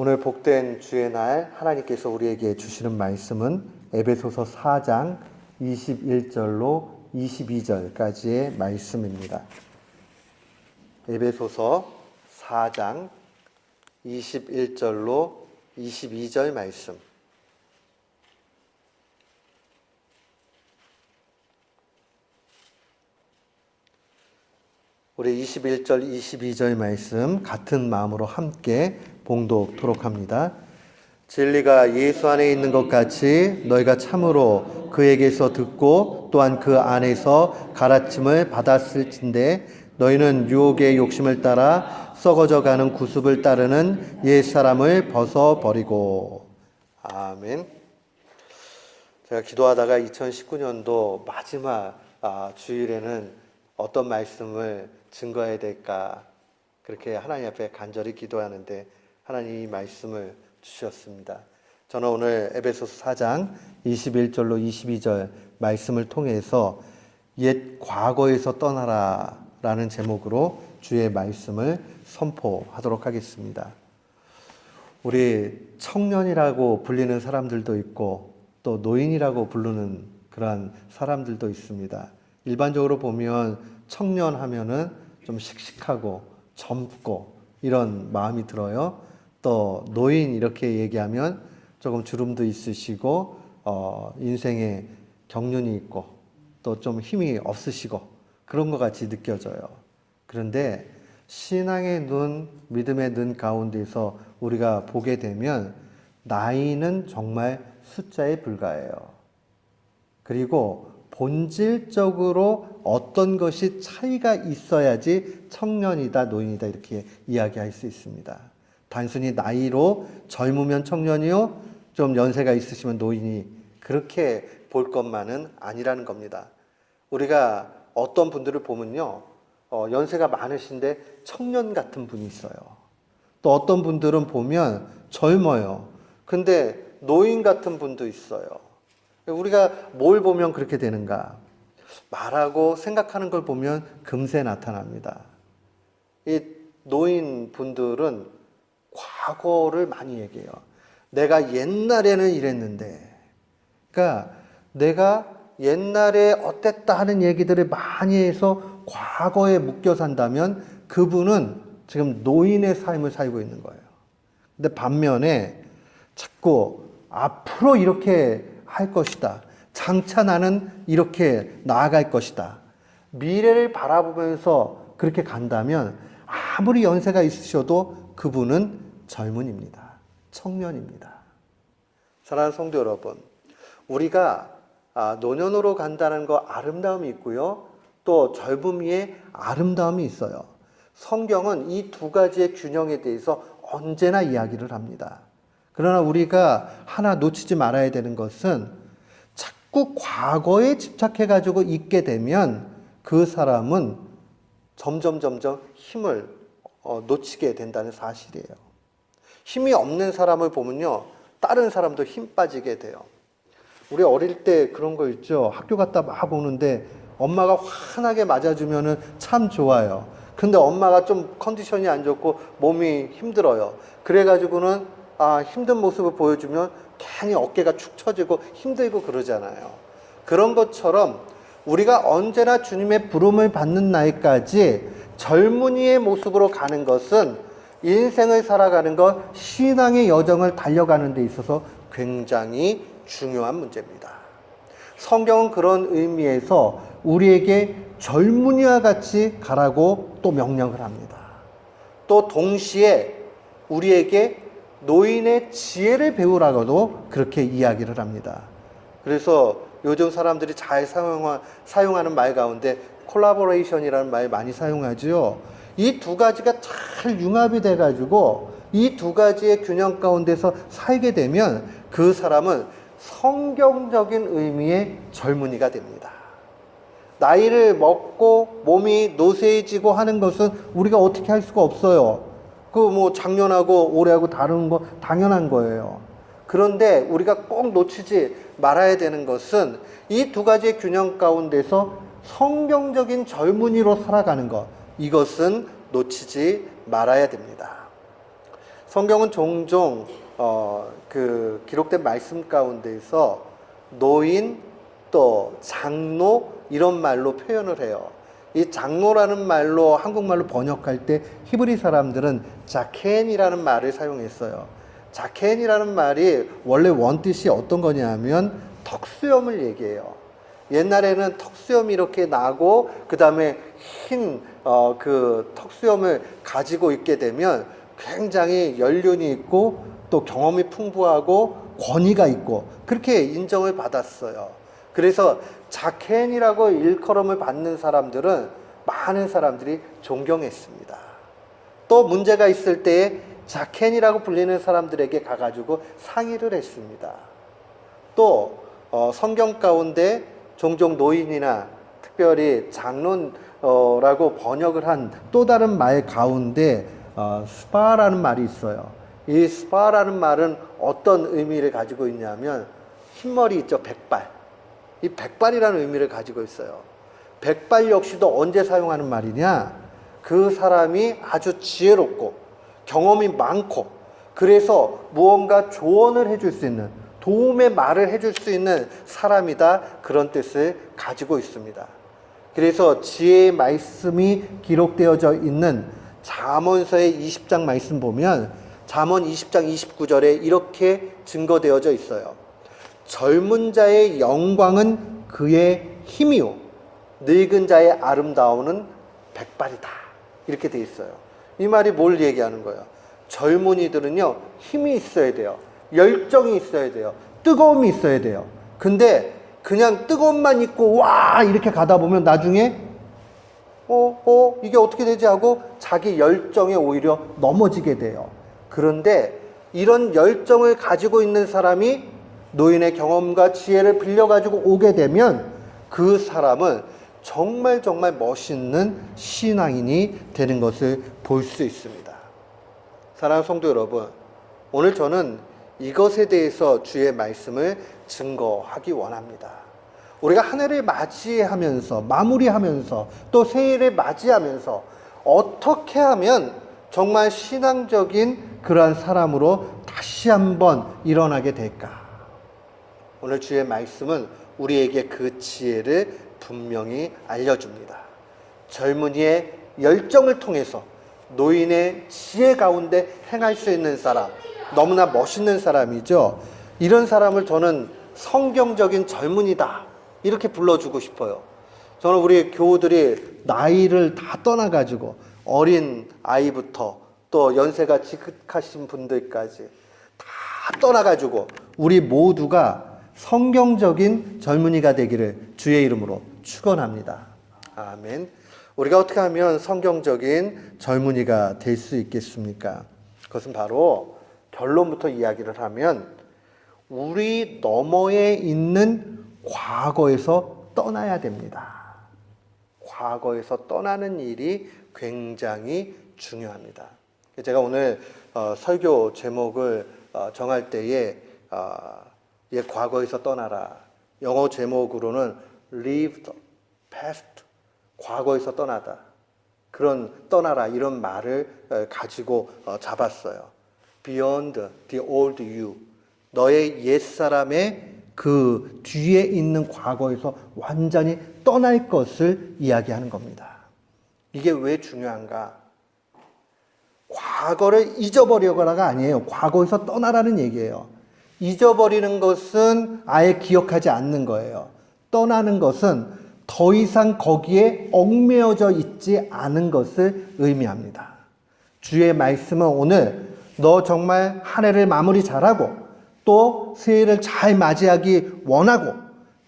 오늘 복된 주의 날 하나님께서 우리에게 주시는 말씀은 에베소서 4장 21절로 22절까지의 말씀입니다. 에베소서 4장 21절로 22절 말씀. 우리 21절, 22절 말씀 같은 마음으로 함께 봉독토록 합니다. 진리가 예수 안에 있는 것 같이 너희가 참으로 그에게서 듣고 또한 그 안에서 가르침을 받았을진데 너희는 유혹의 욕심을 따라 썩어져가는 구습을 따르는 옛사람을 벗어버리고. 아멘. 제가 기도하다가 2019년도 마지막 주일에는 어떤 말씀을 증거해야 될까 그렇게 하나님 앞에 간절히 기도하는데 하나님이 말씀을 주셨습니다. 저는 오늘 에베소서 4장 21절로 22절 말씀을 통해서 옛 과거에서 떠나라 라는 제목으로 주의 말씀을 선포하도록 하겠습니다. 우리 청년이라고 불리는 사람들도 있고 또 노인이라고 부르는 그러한 사람들도 있습니다. 일반적으로 보면 청년 하면은 좀 씩씩하고 젊고 이런 마음이 들어요. 또 노인 이렇게 얘기하면 조금 주름도 있으시고 인생에 경륜이 있고 또 좀 힘이 없으시고 그런 것 같이 느껴져요. 그런데 신앙의 눈, 믿음의 눈 가운데서 우리가 보게 되면 나이는 정말 숫자에 불과해요. 그리고 본질적으로 어떤 것이 차이가 있어야지 청년이다, 노인이다 이렇게 이야기할 수 있습니다. 단순히 나이로 젊으면 청년이요, 좀 연세가 있으시면 노인이 그렇게 볼 것만은 아니라는 겁니다. 우리가 어떤 분들을 보면요, 연세가 많으신데 청년 같은 분이 있어요. 또 어떤 분들은 보면 젊어요. 근데 노인 같은 분도 있어요. 우리가 뭘 보면 그렇게 되는가? 말하고 생각하는 걸 보면 금세 나타납니다. 이 노인 분들은 과거를 많이 얘기해요. 내가 옛날에는 이랬는데, 그러니까 내가 옛날에 어땠다 하는 얘기들을 많이 해서 과거에 묶여 산다면 그분은 지금 노인의 삶을 살고 있는 거예요. 근데 반면에 자꾸 앞으로 이렇게 할 것이다. 장차 나는 이렇게 나아갈 것이다. 미래를 바라보면서 그렇게 간다면 아무리 연세가 있으셔도 그분은 젊은입니다. 청년입니다. 사랑하는 성도 여러분, 우리가 노년으로 간다는 거 아름다움이 있고요. 또 젊음이의 아름다움이 있어요. 성경은 이 두 가지의 균형에 대해서 언제나 이야기를 합니다. 그러나 우리가 하나 놓치지 말아야 되는 것은 자꾸 과거에 집착해가지고 있게 되면 그 사람은 점점 힘을 놓치게 된다는 사실이에요. 힘이 없는 사람을 보면요, 다른 사람도 힘 빠지게 돼요. 우리 어릴 때 그런 거 있죠. 학교 갔다 막 오는데 엄마가 환하게 맞아주면은 참 좋아요. 근데 엄마가 좀 컨디션이 안 좋고 몸이 힘들어요. 그래가지고는 힘든 모습을 보여주면 괜히 어깨가 축 처지고 힘들고 그러잖아요. 그런 것처럼 우리가 언제나 주님의 부름을 받는 날까지 젊은이의 모습으로 가는 것은 인생을 살아가는 것, 신앙의 여정을 달려가는 데 있어서 굉장히 중요한 문제입니다. 성경은 그런 의미에서 우리에게 젊은이와 같이 가라고 또 명령을 합니다. 또 동시에 우리에게 노인의 지혜를 배우라고도 그렇게 이야기를 합니다. 그래서 요즘 사람들이 잘 사용하는 말 가운데 콜라보레이션이라는 말 많이 사용하죠. 이 두 가지가 잘 융합이 돼가지고 이 두 가지의 균형 가운데서 살게 되면 그 사람은 성경적인 의미의 젊은이가 됩니다. 나이를 먹고 몸이 노쇠해지고 하는 것은 우리가 어떻게 할 수가 없어요. 작년하고 올해하고 다른 거 당연한 거예요. 그런데 우리가 꼭 놓치지 말아야 되는 것은 이 두 가지의 균형 가운데서 성경적인 젊은이로 살아가는 것, 이것은 놓치지 말아야 됩니다. 성경은 종종 그 기록된 말씀 가운데서 노인 또 장로 이런 말로 표현을 해요. 이 장로라는 말로 한국말로 번역할 때 히브리 사람들은 자켄이라는 말을 사용했어요. 자켄이라는 말이 원래 원뜻이 어떤 거냐면 턱수염을 얘기해요. 옛날에는 턱수염이 이렇게 나고 그 다음에 흰 그 턱수염을 가지고 있게 되면 굉장히 연륜이 있고 또 경험이 풍부하고 권위가 있고 그렇게 인정을 받았어요. 그래서 자켄이라고 일컬음을 받는 사람들은 많은 사람들이 존경했습니다. 또 문제가 있을 때에 자켄이라고 불리는 사람들에게 가가지고 상의를 했습니다. 또 성경 가운데 종종 노인이나 특별히 장로라고 번역을 한 또 다른 말 가운데 스파라는 말이 있어요. 이 스파라는 말은 어떤 의미를 가지고 있냐면 흰머리 있죠, 백발. 이 백발이라는 의미를 가지고 있어요. 백발 역시도 언제 사용하는 말이냐? 그 사람이 아주 지혜롭고 경험이 많고 그래서 무언가 조언을 해줄 수 있는 도움의 말을 해줄 수 있는 사람이다, 그런 뜻을 가지고 있습니다. 그래서 지혜의 말씀이 기록되어져 있는 잠언서의 20장 말씀 보면 잠언 20장 29절에 이렇게 증거되어져 있어요. 젊은 자의 영광은 그의 힘이요 늙은 자의 아름다움은 백발이다, 이렇게 돼 있어요. 이 말이 뭘 얘기하는 거예요? 젊은이들은요 힘이 있어야 돼요. 열정이 있어야 돼요. 뜨거움이 있어야 돼요. 근데 그냥 뜨거움만 있고 와 이렇게 가다 보면 나중에 이게 어떻게 되지 하고 자기 열정에 오히려 넘어지게 돼요. 그런데 이런 열정을 가지고 있는 사람이 노인의 경험과 지혜를 빌려가지고 오게 되면 그 사람은 정말 멋있는 신앙인이 되는 것을 볼 수 있습니다. 사랑하는 성도 여러분, 오늘 저는 이것에 대해서 주의 말씀을 증거하기 원합니다. 우리가 한 해를 맞이하면서 마무리하면서 또 새해를 맞이하면서 어떻게 하면 정말 신앙적인 그러한 사람으로 다시 한번 일어나게 될까? 오늘 주의 말씀은 우리에게 그 지혜를 분명히 알려줍니다. 젊은이의 열정을 통해서 노인의 지혜 가운데 행할 수 있는 사람, 너무나 멋있는 사람이죠. 이런 사람을 저는 성경적인 젊은이다, 이렇게 불러주고 싶어요. 저는 우리 교우들이 나이를 다 떠나가지고 어린 아이부터 또 연세가 지극하신 분들까지 다 떠나가지고 우리 모두가 성경적인 젊은이가 되기를 주의 이름으로 축원합니다. 아멘. 우리가 어떻게 하면 성경적인 젊은이가 될 수 있겠습니까? 그것은 바로 결론부터 이야기를 하면 우리 너머에 있는 과거에서 떠나야 됩니다. 과거에서 떠나는 일이 굉장히 중요합니다. 제가 오늘 설교 제목을 정할 때에 과거에서 떠나라, 영어 제목으로는 Leave the past, 과거에서 떠나다, 그런 떠나라 이런 말을 가지고 잡았어요. Beyond the old you, 너의 옛사람의 그 뒤에 있는 과거에서 완전히 떠날 것을 이야기하는 겁니다. 이게 왜 중요한가? 과거를 잊어버리거나가 아니에요. 과거에서 떠나라는 얘기예요. 잊어버리는 것은 아예 기억하지 않는 거예요. 떠나는 것은 더 이상 거기에 얽매여져 있지 않은 것을 의미합니다. 주의 말씀은 오늘 너 정말 한 해를 마무리 잘하고 또 새해를 잘 맞이하기 원하고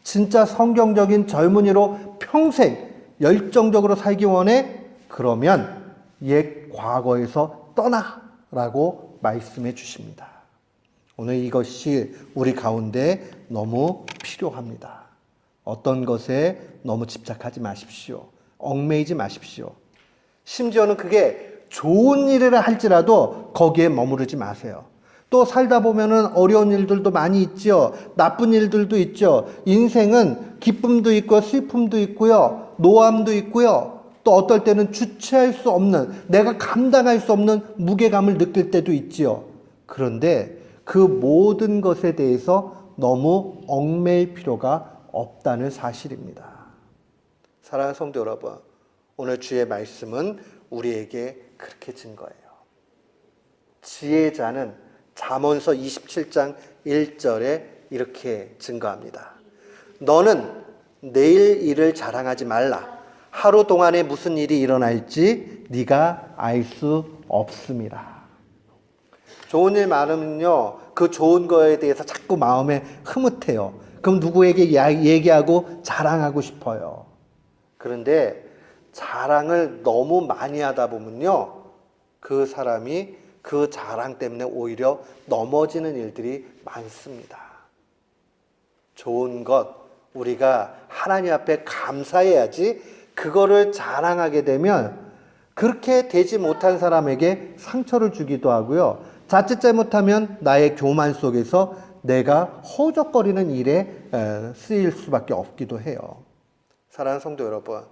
진짜 성경적인 젊은이로 평생 열정적으로 살기 원해? 그러면 옛 과거에서 떠나라고 말씀해 주십니다. 오늘 이것이 우리 가운데 너무 필요합니다. 어떤 것에 너무 집착하지 마십시오. 얽매이지 마십시오. 심지어는 그게 좋은 일이라 할지라도 거기에 머무르지 마세요. 또 살다 보면은 어려운 일들도 많이 있죠. 나쁜 일들도 있죠. 인생은 기쁨도 있고 슬픔도 있고요. 노함도 있고요. 또 어떨 때는 주체할 수 없는, 내가 감당할 수 없는 무게감을 느낄 때도 있지요. 그런데 그 모든 것에 대해서 너무 얽매일 필요가 없다는 사실입니다. 사랑하는 성도 여러분, 오늘 주의 말씀은 우리에게 그렇게 증거해요. 지혜자는 잠언서 27장 1절에 이렇게 증거합니다. 너는 내일 일을 자랑하지 말라. 하루 동안에 무슨 일이 일어날지 네가 알 수 없음이라. 좋은 일 많으면요, 그 좋은 거에 대해서 자꾸 마음에 흐뭇해요. 그럼 누구에게 얘기하고 자랑하고 싶어요. 그런데 자랑을 너무 많이 하다 보면요, 그 사람이 그 자랑 때문에 오히려 넘어지는 일들이 많습니다. 좋은 것, 우리가 하나님 앞에 감사해야지. 그거를 자랑하게 되면 그렇게 되지 못한 사람에게 상처를 주기도 하고요. 자칫 잘못하면 나의 교만 속에서 내가 허우적거리는 일에 쓰일 수밖에 없기도 해요. 사랑하는 성도 여러분,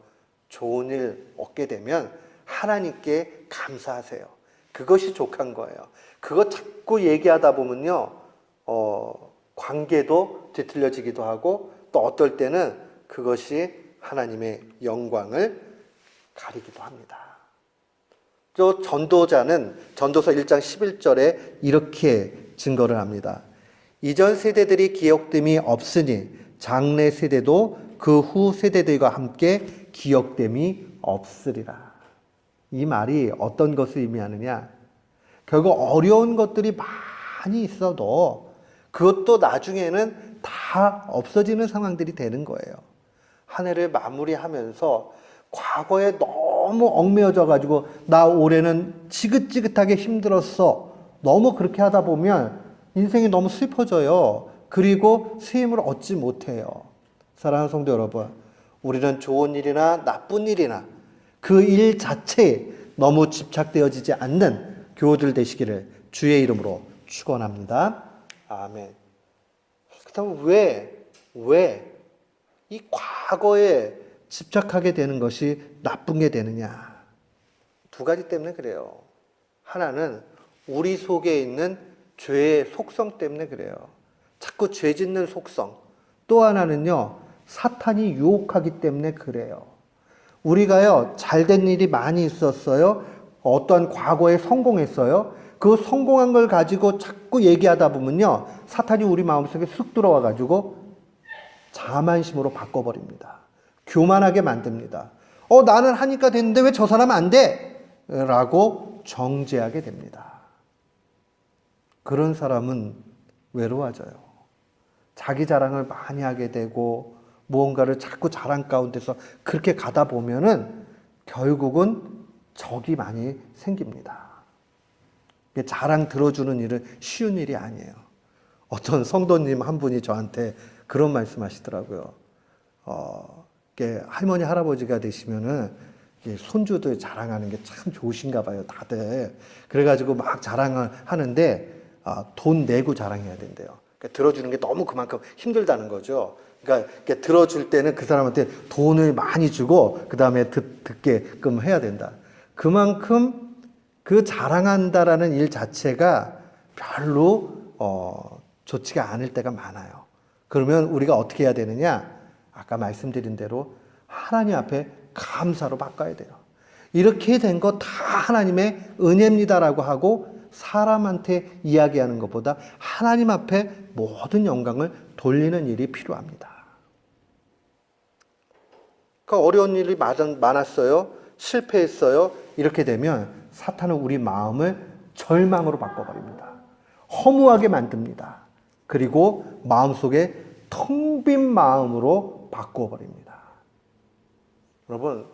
좋은 일 얻게 되면 하나님께 감사하세요. 그것이 족한 거예요. 그거 자꾸 얘기하다 보면요, 관계도 뒤틀려지기도 하고, 또 어떨 때는 그것이 하나님의 영광을 가리기도 합니다. 또 전도자는 전도서 1장 11절에 이렇게 증거를 합니다. 이전 세대들이 기억됨이 없으니 장래 세대도 그 후 세대들과 함께 기억됨이 없으리라. 이 말이 어떤 것을 의미하느냐? 결국 어려운 것들이 많이 있어도 그것도 나중에는 다 없어지는 상황들이 되는 거예요. 한 해를 마무리하면서 과거에 너무 얽매여져 가지고 나 올해는 지긋지긋하게 힘들었어. 너무 그렇게 하다 보면 인생이 너무 슬퍼져요. 그리고 새 힘을 얻지 못해요. 사랑하는 성도 여러분, 우리는 좋은 일이나 나쁜 일이나 그 일 자체에 너무 집착되어지지 않는 교우들 되시기를 주의 이름으로 축원합니다. 아멘. 그렇다면 왜 이 과거에 집착하게 되는 것이 나쁜 게 되느냐? 두 가지 때문에 그래요. 하나는 우리 속에 있는 죄의 속성 때문에 그래요. 자꾸 죄 짓는 속성. 또 하나는요, 사탄이 유혹하기 때문에 그래요. 우리가요, 잘된 일이 많이 있었어요. 어떠한 과거에 성공했어요. 그 성공한 걸 가지고 자꾸 얘기하다 보면요, 사탄이 우리 마음속에 쑥 들어와 가지고 자만심으로 바꿔버립니다. 교만하게 만듭니다. 나는 하니까 됐는데 왜 저 사람은 안 돼? 라고 정죄하게 됩니다. 그런 사람은 외로워져요. 자기 자랑을 많이 하게 되고 무언가를 자꾸 자랑 가운데서 그렇게 가다 보면은 결국은 적이 많이 생깁니다. 자랑 들어주는 일은 쉬운 일이 아니에요. 어떤 성도님 한 분이 저한테 그런 말씀 하시더라고요. 할머니, 할아버지가 되시면은 손주들 자랑하는 게 참 좋으신가 봐요, 다들. 그래가지고 막 자랑을 하는데, 돈 내고 자랑해야 된대요. 그러니까 들어주는 게 너무 그만큼 힘들다는 거죠. 그러니까 들어줄 때는 그 사람한테 돈을 많이 주고, 그 다음에 듣게끔 해야 된다. 그만큼 그 자랑한다라는 일 자체가 별로, 좋지가 않을 때가 많아요. 그러면 우리가 어떻게 해야 되느냐? 아까 말씀드린 대로 하나님 앞에 감사로 바꿔야 돼요. 이렇게 된 거 다 하나님의 은혜입니다라고 하고 사람한테 이야기하는 것보다 하나님 앞에 모든 영광을 돌리는 일이 필요합니다. 그러니까 어려운 일이 많았어요. 실패했어요. 이렇게 되면 사탄은 우리 마음을 절망으로 바꿔버립니다. 허무하게 만듭니다. 그리고 마음속에 텅 빈 마음으로 바꿔버립니다. 여러분,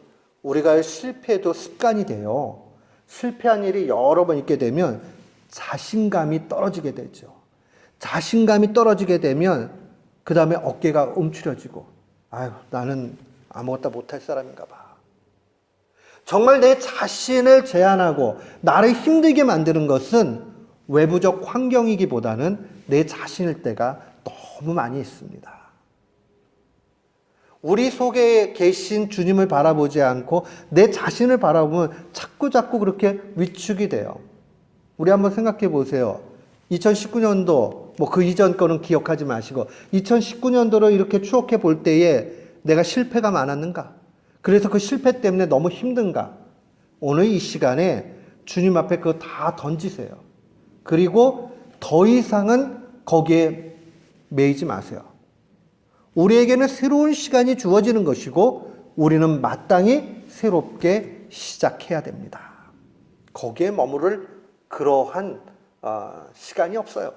우리가 실패도 습관이 돼요. 실패한 일이 여러 번 있게 되면 자신감이 떨어지게 되죠. 자신감이 떨어지게 되면 그 다음에 어깨가 움츠려지고, 나는 아무것도 못할 사람인가 봐. 정말 내 자신을 제한하고 나를 힘들게 만드는 것은 외부적 환경이기보다는 내 자신일 때가 너무 많이 있습니다. 우리 속에 계신 주님을 바라보지 않고 내 자신을 바라보면 자꾸 그렇게 위축이 돼요. 우리 한번 생각해 보세요. 2019년도, 뭐 그 이전 거는 기억하지 마시고 2019년도를 이렇게 추억해 볼 때에 내가 실패가 많았는가? 그래서 그 실패 때문에 너무 힘든가? 오늘 이 시간에 주님 앞에 그거 다 던지세요. 그리고 더 이상은 거기에 매이지 마세요. 우리에게는 새로운 시간이 주어지는 것이고 우리는 마땅히 새롭게 시작해야 됩니다. 거기에 머무를 그러한 시간이 없어요.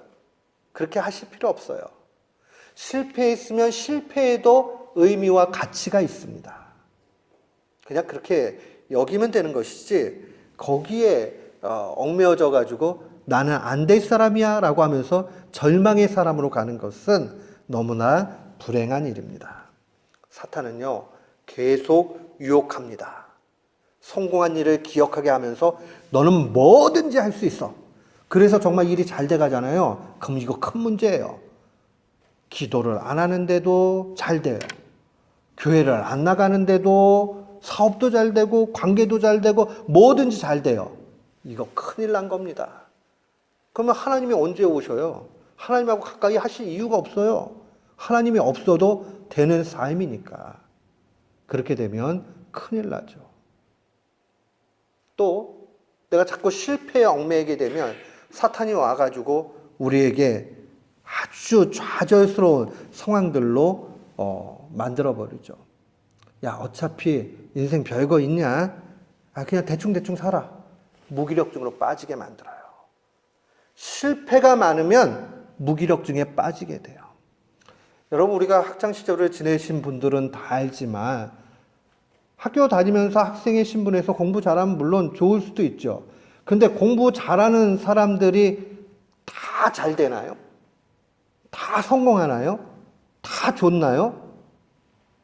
그렇게 하실 필요 없어요. 실패했으면 실패에도 의미와 가치가 있습니다. 그냥 그렇게 여기면 되는 것이지 거기에 얽매여져 가지고 나는 안 될 사람이야 라고 하면서 절망의 사람으로 가는 것은 너무나 불행한 일입니다. 사탄은요 계속 유혹합니다. 성공한 일을 기억하게 하면서 너는 뭐든지 할 수 있어. 그래서 정말 일이 잘 돼가잖아요. 그럼 이거 큰 문제예요. 기도를 안 하는데도 잘 돼요. 교회를 안 나가는데도 사업도 잘 되고 관계도 잘 되고 뭐든지 잘 돼요. 이거 큰일 난 겁니다. 그러면 하나님이 언제 오셔요? 하나님하고 가까이 하실 이유가 없어요. 하나님이 없어도 되는 삶이니까. 그렇게 되면 큰일 나죠. 또 내가 자꾸 실패에 얽매이게 되면 사탄이 와가지고 우리에게 아주 좌절스러운 상황들로 만들어버리죠. 야, 어차피 인생 별거 있냐? 그냥 대충 살아. 무기력증으로 빠지게 만들어요. 실패가 많으면 무기력증에 빠지게 돼요. 여러분, 우리가 학창시절을 지내신 분들은 다 알지만 학교 다니면서 학생의 신분에서 공부 잘하면 물론 좋을 수도 있죠. 근데 공부 잘하는 사람들이 다 잘 되나요? 다 성공하나요? 다 좋나요?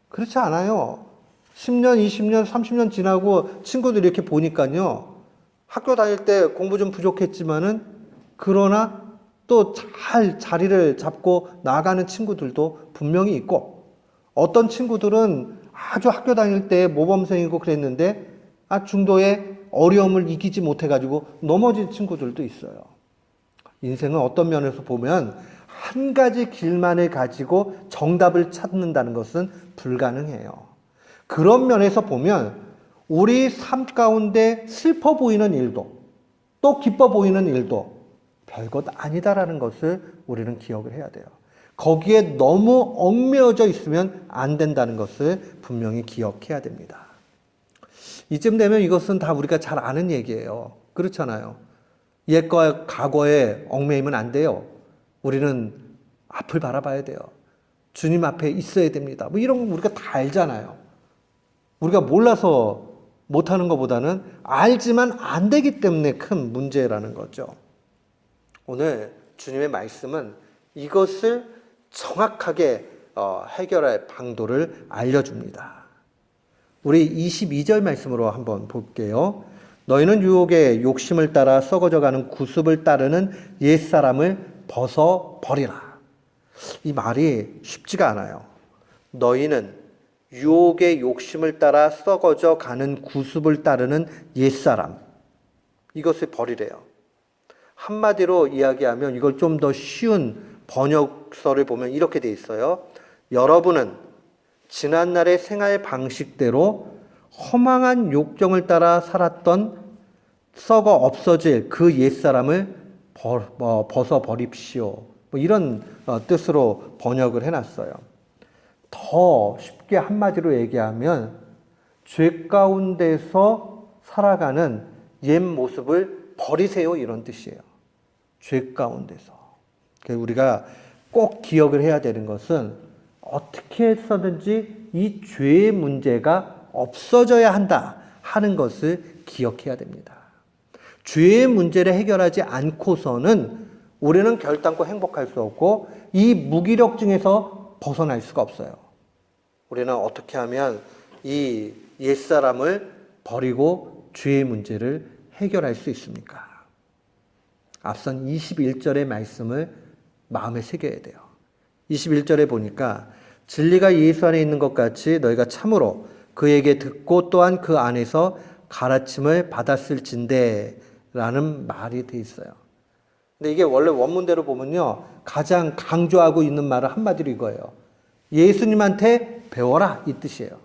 그렇지 않아요. 10년, 20년, 30년 지나고 친구들이 이렇게 보니까요. 학교 다닐 때 공부 좀 부족했지만은 그러나 또 잘 자리를 잡고 나가는 친구들도 분명히 있고 어떤 친구들은 아주 학교 다닐 때 모범생이고 그랬는데 중도의 어려움을 이기지 못해가지고 넘어진 친구들도 있어요. 인생은 어떤 면에서 보면 한 가지 길만을 가지고 정답을 찾는다는 것은 불가능해요. 그런 면에서 보면 우리 삶 가운데 슬퍼 보이는 일도 또 기뻐 보이는 일도 별것 아니다라는 것을 우리는 기억을 해야 돼요. 거기에 너무 얽매여져 있으면 안 된다는 것을 분명히 기억해야 됩니다. 이쯤 되면 이것은 다 우리가 잘 아는 얘기예요. 그렇잖아요. 옛과 과거에 얽매이면 안 돼요. 우리는 앞을 바라봐야 돼요. 주님 앞에 있어야 됩니다. 뭐 이런 거 우리가 다 알잖아요. 우리가 몰라서 못하는 것보다는 알지만 안 되기 때문에 큰 문제라는 거죠. 오늘 주님의 말씀은 이것을 정확하게 해결할 방도를 알려줍니다. 우리 22절 말씀으로 한번 볼게요. 너희는 유혹의 욕심을 따라 썩어져가는 구습을 따르는 옛사람을 벗어버리라. 이 말이 쉽지가 않아요. 너희는 유혹의 욕심을 따라 썩어져 가는 구습을 따르는 옛사람, 이것을 버리래요. 한마디로 이야기하면 이걸 좀 더 쉬운 번역서를 보면 이렇게 돼 있어요. 여러분은 지난날의 생활 방식대로 허망한 욕정을 따라 살았던 썩어 없어질 그 옛사람을 벗어버립시오. 뭐 이런 뜻으로 번역을 해놨어요. 더 쉽게 한마디로 얘기하면 죄 가운데서 살아가는 옛 모습을 버리세요, 이런 뜻이에요. 죄 가운데서. 우리가 꼭 기억을 해야 되는 것은 어떻게 해서든지 이 죄의 문제가 없어져야 한다 하는 것을 기억해야 됩니다. 죄의 문제를 해결하지 않고서는 우리는 결단코 행복할 수 없고 이 무기력증에서 벗어날 수가 없어요. 우리는 어떻게 하면 이 옛사람을 버리고 죄의 문제를 해결할 수 있습니까? 앞선 21절의 말씀을 마음에 새겨야 돼요. 21절에 보니까 진리가 예수 안에 있는 것 같이 너희가 참으로 그에게 듣고 또한 그 안에서 가르침을 받았을진대 라는 말이 돼 있어요. 근데 이게 원래 원문대로 보면요, 가장 강조하고 있는 말은 한마디로 이거예요. 예수님한테 배워라, 이 뜻이에요.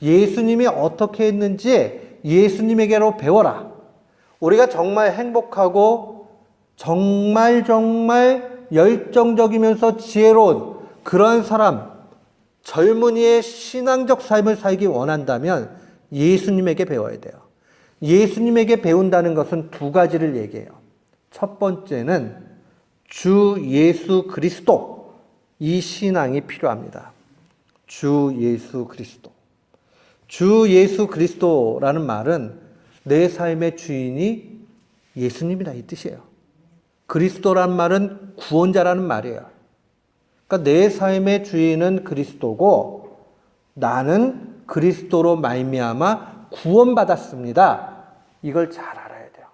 예수님이 어떻게 했는지 예수님에게로 배워라. 우리가 정말 행복하고 정말 열정적이면서 지혜로운 그런 사람, 젊은이의 신앙적 삶을 살기 원한다면 예수님에게 배워야 돼요. 예수님에게 배운다는 것은 두 가지를 얘기해요. 첫 번째는 주 예수 그리스도, 이 신앙이 필요합니다. 주 예수 그리스도. 주 예수 그리스도라는 말은 내 삶의 주인이 예수님이다, 이 뜻이에요. 그리스도란 말은 구원자라는 말이에요. 그러니까 내 삶의 주인은 그리스도고 나는 그리스도로 말미암아 구원받았습니다. 이걸 잘 알아야 돼요.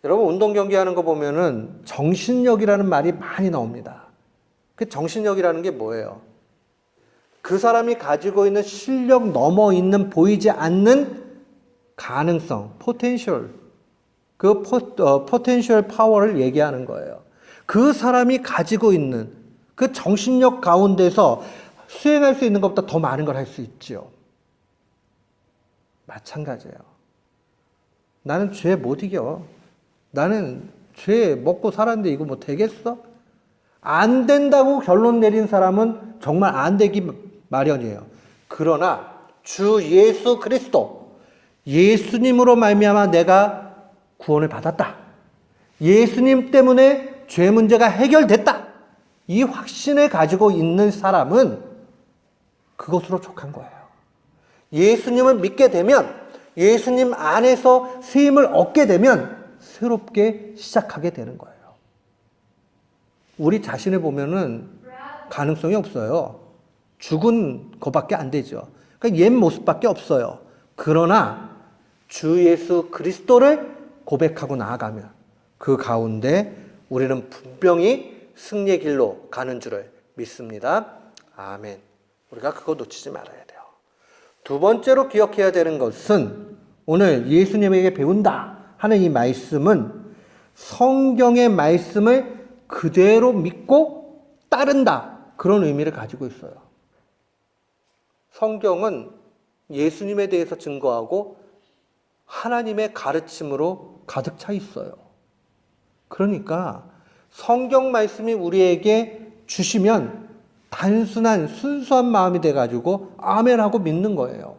여러분, 운동 경기하는 거 보면은 정신력이라는 말이 많이 나옵니다. 그 정신력이라는 게 뭐예요? 그 사람이 가지고 있는 실력 넘어 있는 보이지 않는 가능성, 포텐셜, 그 포텐셜 파워를 얘기하는 거예요. 그 사람이 가지고 있는 그 정신력 가운데서 수행할 수 있는 것보다 더 많은 걸 할 수 있죠. 마찬가지예요. 나는 죄 못 이겨. 나는 죄 먹고 살았는데 이거 뭐 되겠어? 안 된다고 결론 내린 사람은 정말 안 되기 마련이에요. 그러나 주 예수 그리스도, 예수님으로 말미암아 내가 구원을 받았다. 예수님 때문에 죄 문제가 해결됐다. 이 확신을 가지고 있는 사람은 그것으로 족한 거예요. 예수님을 믿게 되면, 예수님 안에서 세임을 얻게 되면 새롭게 시작하게 되는 거예요. 우리 자신을 보면은 가능성이 없어요. 죽은 것밖에 안 되죠. 그러니까 옛 모습밖에 없어요. 그러나 주 예수 그리스도를 고백하고 나아가면 그 가운데 우리는 분명히 승리의 길로 가는 줄을 믿습니다. 아멘. 우리가 그거 놓치지 말아야 돼요. 두 번째로 기억해야 되는 것은 오늘 예수님에게 배운다 하는 이 말씀은 성경의 말씀을 그대로 믿고 따른다, 그런 의미를 가지고 있어요. 성경은 예수님에 대해서 증거하고 하나님의 가르침으로 가득 차 있어요. 그러니까 성경 말씀이 우리에게 주시면 단순한 순수한 마음이 돼가지고 아멘하고 믿는 거예요.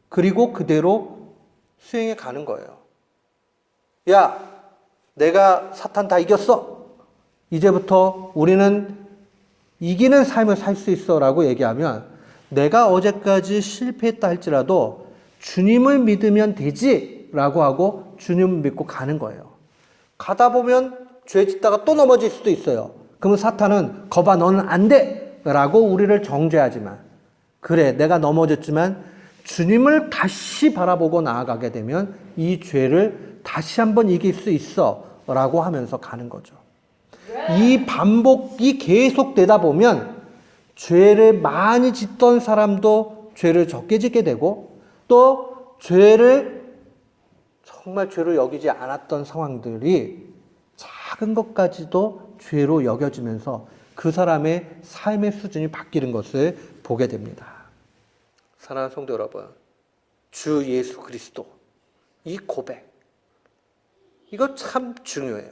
그리고 그대로 수행해 가는 거예요. 야, 내가 사탄 다 이겼어. 이제부터 우리는 이기는 삶을 살 수 있어 라고 얘기하면 내가 어제까지 실패했다 할지라도 주님을 믿으면 되지 라고 하고 주님을 믿고 가는 거예요. 가다 보면 죄 짓다가 또 넘어질 수도 있어요. 그러면 사탄은 거봐 너는 안 돼 라고 우리를 정죄하지만, 그래 내가 넘어졌지만 주님을 다시 바라보고 나아가게 되면 이 죄를 다시 한번 이길 수 있어 라고 하면서 가는 거죠. 이 반복이 계속되다 보면 죄를 많이 짓던 사람도 죄를 적게 짓게 되고, 또 정말 죄로 여기지 않았던 상황들이 작은 것까지도 죄로 여겨지면서 그 사람의 삶의 수준이 바뀌는 것을 보게 됩니다. 사랑하는 성도 여러분, 주 예수 그리스도, 이 고백, 이거 참 중요해요.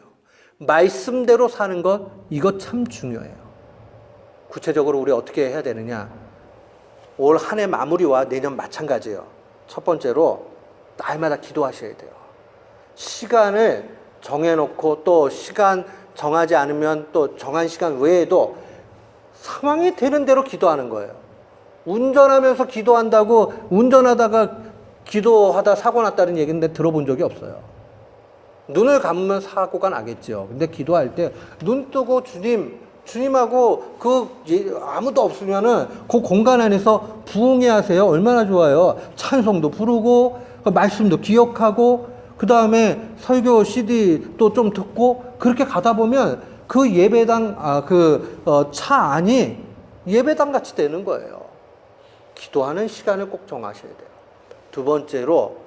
말씀대로 사는 것, 이거 참 중요해요. 구체적으로 우리 어떻게 해야 되느냐? 올 한 해 마무리와 내년 마찬가지예요. 첫 번째로 날마다 기도하셔야 돼요. 시간을 정해놓고 또 시간 정하지 않으면 또 정한 시간 외에도 상황이 되는 대로 기도하는 거예요. 운전하면서 기도한다고 운전하다가 기도하다 사고 났다는 얘기인데 들어본 적이 없어요. 눈을 감으면 사고가 나겠죠. 근데 기도할 때 눈 뜨고 주님하고 아무도 없으면은 그 공간 안에서 부흥해 하세요. 얼마나 좋아요. 찬송도 부르고 말씀도 기억하고 그 다음에 설교 CD 또 좀 듣고, 그렇게 가다 보면 그 예배당 차 안이 예배당 같이 되는 거예요. 기도하는 시간을 꼭 정하셔야 돼요. 두 번째로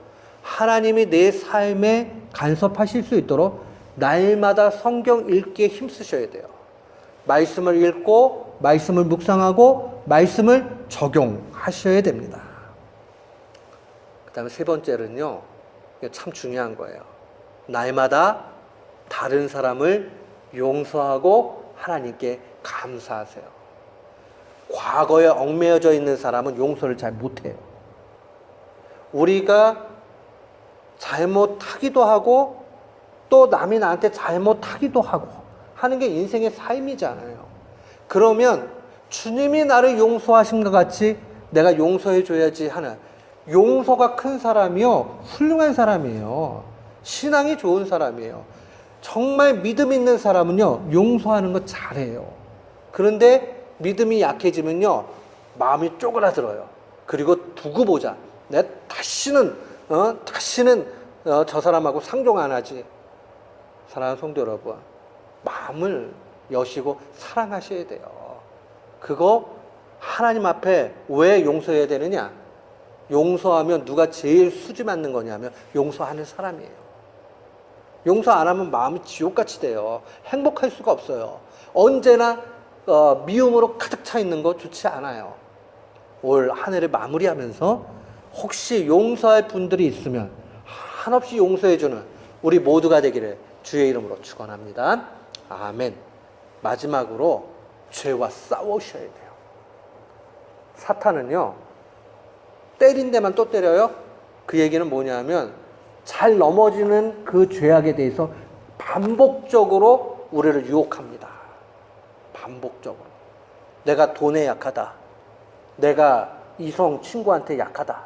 하나님이 내 삶에 간섭하실 수 있도록 날마다 성경 읽기에 힘쓰셔야 돼요. 말씀을 읽고 말씀을 묵상하고 말씀을 적용하셔야 됩니다. 그 다음에 세 번째는요, 이게 참 중요한 거예요. 날마다 다른 사람을 용서하고 하나님께 감사하세요. 과거에 얽매여져 있는 사람은 용서를 잘 못해요. 우리가 잘못하기도 하고 또 남이 나한테 잘못하기도 하고 하는 게 인생의 삶이잖아요. 그러면 주님이 나를 용서하신 것 같이 내가 용서해 줘야지 하는, 용서가 큰 사람이요, 훌륭한 사람이에요. 신앙이 좋은 사람이에요. 정말 믿음 있는 사람은요, 용서하는 거 잘해요. 그런데 믿음이 약해지면요, 마음이 쪼그라들어요. 그리고 두고 보자. 내 다시는 저 사람하고 상종 안 하지. 사랑하는 성도 여러분, 마음을 여시고 사랑하셔야 돼요. 그거 하나님 앞에 왜 용서해야 되느냐? 용서하면 누가 제일 수지 맞는 거냐면 용서하는 사람이에요. 용서 안 하면 마음이 지옥같이 돼요. 행복할 수가 없어요. 언제나 미움으로 가득 차 있는 거 좋지 않아요. 올 한 해를 마무리하면서 혹시 용서할 분들이 있으면 한없이 용서해주는 우리 모두가 되기를 주의 이름으로 축원합니다. 아멘. 마지막으로 죄와 싸우셔야 돼요. 사탄은요, 때린 데만 또 때려요. 그 얘기는 뭐냐면 잘 넘어지는 그 죄악에 대해서 반복적으로 우리를 유혹합니다. 반복적으로. 내가 돈에 약하다. 내가 이성 친구한테 약하다.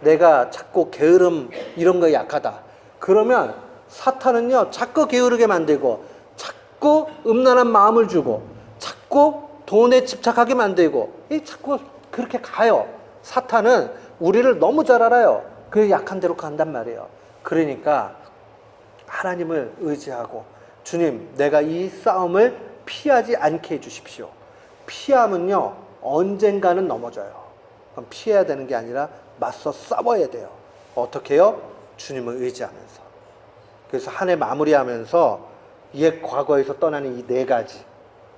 내가 자꾸 게으름 이런 거에 약하다. 그러면 사탄은요, 자꾸 게으르게 만들고 자꾸 음란한 마음을 주고 자꾸 돈에 집착하게 만들고 자꾸 그렇게 가요. 사탄은 우리를 너무 잘 알아요. 그 약한 대로 간단 말이에요. 그러니까 하나님을 의지하고 주님, 내가 이 싸움을 피하지 않게 해주십시오. 피하면요, 언젠가는 넘어져요. 그럼 피해야 되는 게 아니라 맞서 싸워야 돼요. 어떻게 해요? 주님을 의지하면서. 그래서 한 해 마무리하면서 옛 과거에서 떠나는 이 네 가지,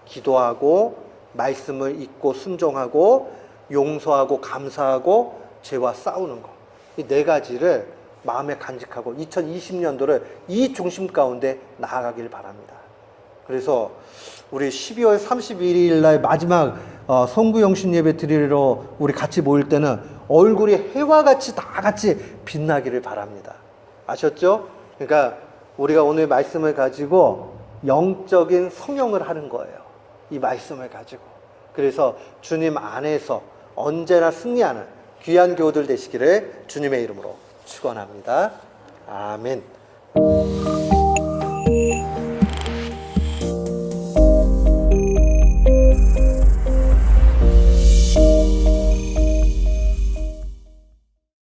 기도하고 말씀을 읽고 순종하고 용서하고 감사하고 죄와 싸우는 거, 이 네 가지를 마음에 간직하고 2020년도를 이 중심 가운데 나아가길 바랍니다. 그래서 우리 12월 31일 날 마지막 성구영신 예배 드리러 우리 같이 모일 때는 얼굴이 해와 같이 다 같이 빛나기를 바랍니다. 아셨죠? 그러니까 우리가 오늘 말씀을 가지고 영적인 성령을 하는 거예요. 이 말씀을 가지고. 그래서 주님 안에서 언제나 승리하는 귀한 교우들 되시기를 주님의 이름으로 축원합니다. 아멘.